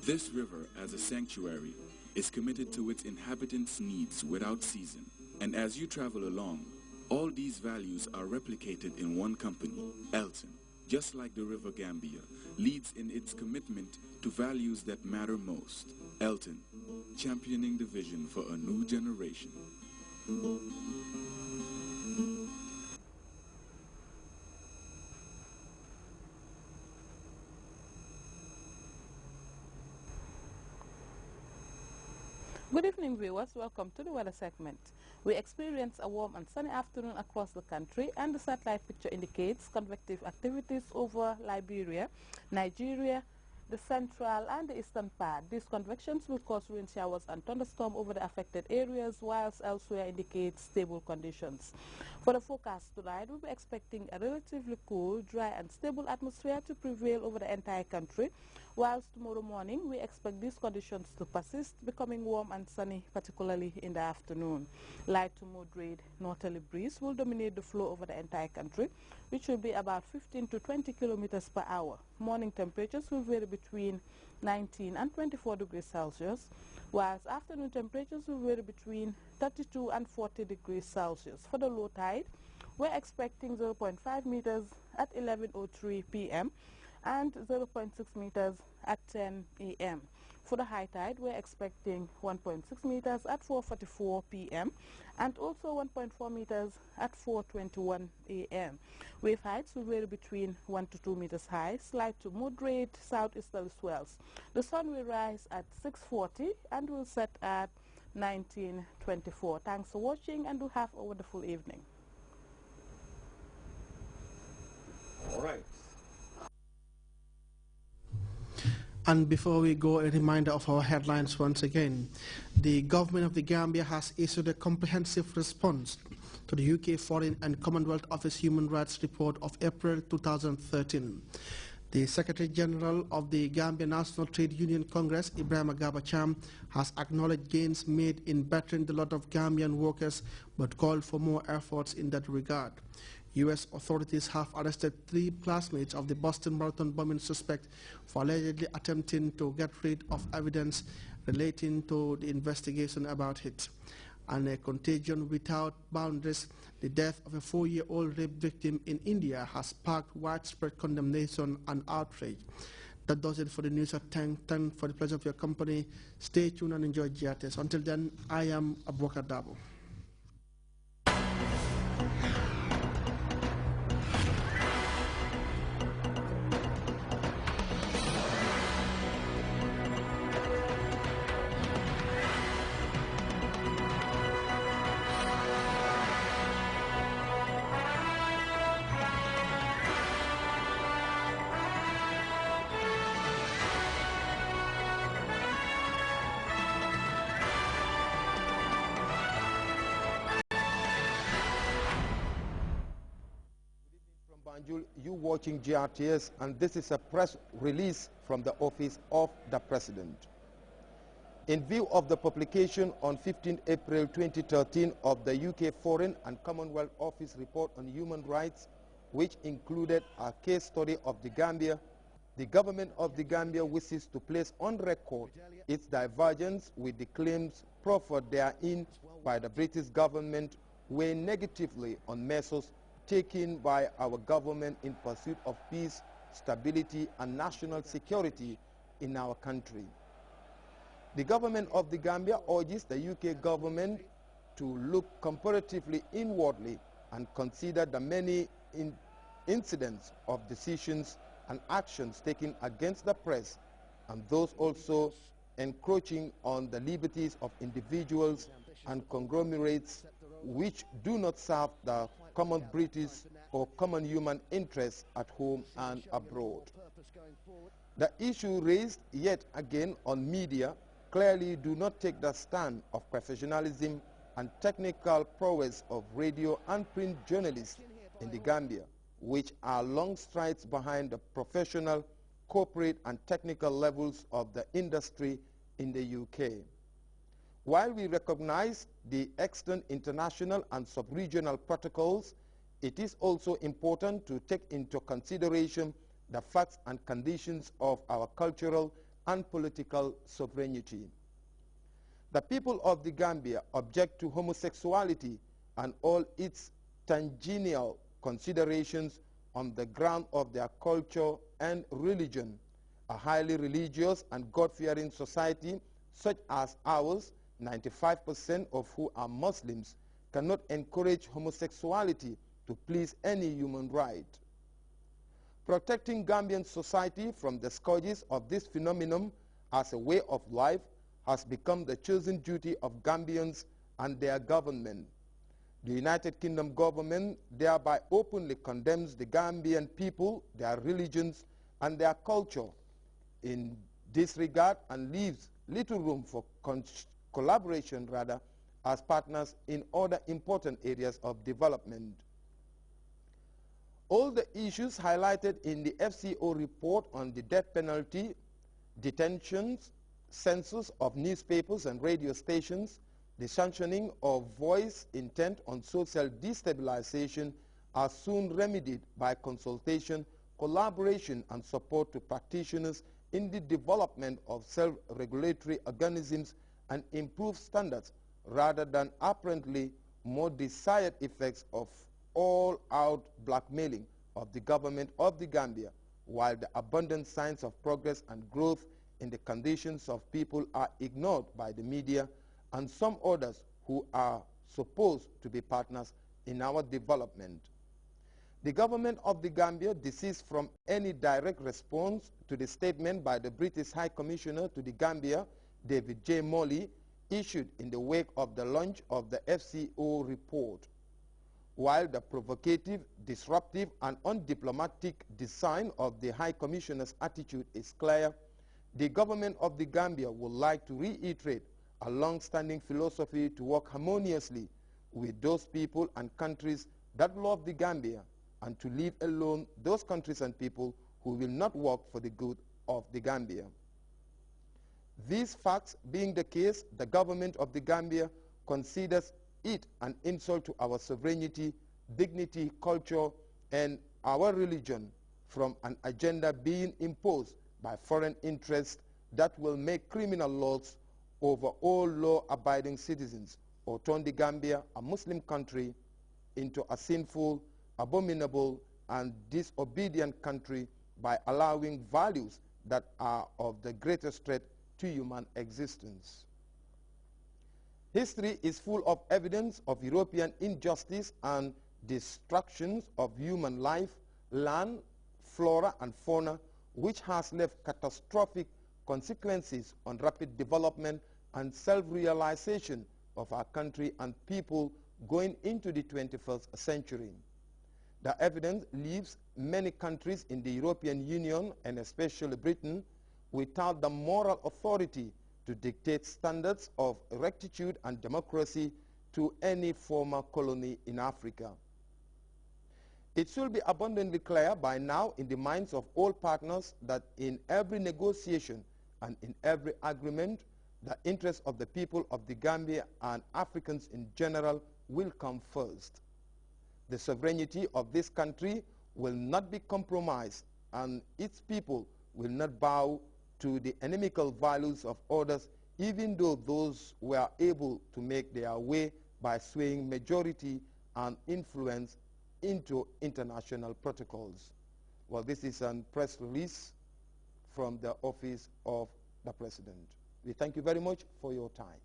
This river, as a sanctuary, is committed to its inhabitants' needs without season. And as you travel along, all these values are replicated in one company, Elton. Just like the River Gambia, leads in its commitment to values that matter most. Elton, championing the vision for a new generation. Good evening, viewers. Welcome to the weather segment. We experience a warm and sunny afternoon across the country, and the satellite picture indicates convective activities over Liberia, Nigeria, the central and the eastern part. These convections will cause rain showers and thunderstorms over the affected areas, whilst elsewhere indicates stable conditions. For the forecast tonight, we'll be expecting a relatively cool, dry and stable atmosphere to prevail over the entire country, whilst tomorrow morning we expect these conditions to persist, becoming warm and sunny, particularly in the afternoon. Light to moderate northerly breeze will dominate the flow over the entire country, which will be about 15 to 20 kilometers per hour. Morning temperatures will vary between 19 and 24 degrees Celsius, whilst afternoon temperatures will vary between 32 and 40 degrees Celsius. For the low tide, we're expecting 0.5 meters at 11:03 p.m. and 0.6 meters at 10 a.m. For the high tide, we're expecting 1.6 meters at 4:44 p.m. and also 1.4 meters at 4:21 a.m. Wave heights will vary between 1 to 2 meters high, slight to moderate southeasterly swells. The sun will rise at 6:40 and will set at 19:24. Thanks for watching, and do have a wonderful evening. All right. And before we go, a reminder of our headlines once again. The government of the Gambia has issued a comprehensive response to the UK Foreign and Commonwealth Office Human Rights Report of April 2013. The Secretary General of the Gambia National Trade Union Congress, Ibrahim Agaba-Cham, has acknowledged gains made in bettering the lot of Gambian workers, but called for more efforts in that regard. U.S. authorities have arrested 3 classmates of the Boston Marathon bombing suspect for allegedly attempting to get rid of evidence relating to the investigation about it. And a contagion without boundaries, the death of a 4-year-old rape victim in India has sparked widespread condemnation and outrage. That does it for the news at 10 for the pleasure of your company. Stay tuned and enjoy GRTS. Until then, I am Abubakar Dabo. You watching GRTS, and this is a press release from the Office of the President. In view of the publication on 15 April 2013 of the UK Foreign and Commonwealth Office Report on Human Rights, which included a case study of the Gambia, the government of the Gambia wishes to place on record its divergence with the claims proffered therein by the British government, weighing negatively on measures taken by our government in pursuit of peace, stability and national security in our country. The government of the Gambia urges the UK government to look comparatively inwardly and consider the many incidents of decisions and actions taken against the press, and those also encroaching on the liberties of individuals and conglomerates which do not serve the common British or common human interests at home and abroad. The issue raised yet again on media clearly do not take the stand of professionalism and technical prowess of radio and print journalists in the Gambia, which are long strides behind the professional, corporate and technical levels of the industry in the UK. While we recognize the extant international and sub-regional protocols, it is also important to take into consideration the facts and conditions of our cultural, and political sovereignty. The people of the Gambia object to homosexuality and all its tangential considerations on the ground of their culture and religion. A highly religious and God-fearing society such as ours, 95% of who are Muslims, cannot encourage homosexuality to please any human right. Protecting Gambian society from the scourges of this phenomenon as a way of life has become the chosen duty of Gambians and their government. The United Kingdom government thereby openly condemns the Gambian people, their religions, and their culture in this regard and leaves little room for collaboration as partners in other important areas of development. All the issues highlighted in the FCO report on the death penalty, detentions, censors of newspapers and radio stations, the sanctioning of voice intent on social destabilization are soon remedied by consultation, collaboration, and support to practitioners in the development of self-regulatory organisms and improved standards rather than apparently more desired effects of all-out blackmailing of the government of the Gambia, while the abundant signs of progress and growth in the conditions of people are ignored by the media and some others who are supposed to be partners in our development. The government of the Gambia desists from any direct response to the statement by the British High Commissioner to the Gambia, David J. Morley, issued in the wake of the launch of the FCO report. While the provocative, disruptive, and undiplomatic design of the High Commissioner's attitude is clear, the government of the Gambia would like to reiterate a long-standing philosophy to work harmoniously with those people and countries that love the Gambia and to leave alone those countries and people who will not work for the good of the Gambia. These facts being the case, the government of the Gambia considers it an insult to our sovereignty, dignity, culture, and our religion from an agenda being imposed by foreign interests that will make criminal laws over all law-abiding citizens or turn the Gambia, a Muslim country, into a sinful, abominable, and disobedient country by allowing values that are of the greatest threat to human existence. History is full of evidence of European injustice and destructions of human life, land, flora, and fauna, which has left catastrophic consequences on rapid development and self-realization of our country and people going into the 21st century. The evidence leaves many countries in the European Union, and especially Britain, without the moral authority to dictate standards of rectitude and democracy to any former colony in Africa. It should be abundantly clear by now in the minds of all partners that in every negotiation and in every agreement, the interests of the people of the Gambia and Africans in general will come first. The sovereignty of this country will not be compromised, and its people will not bow to the inimical values of others, even though those were able to make their way by swaying majority and influence into international protocols. Well, this is a press release from the office of the President. We thank you very much for your time.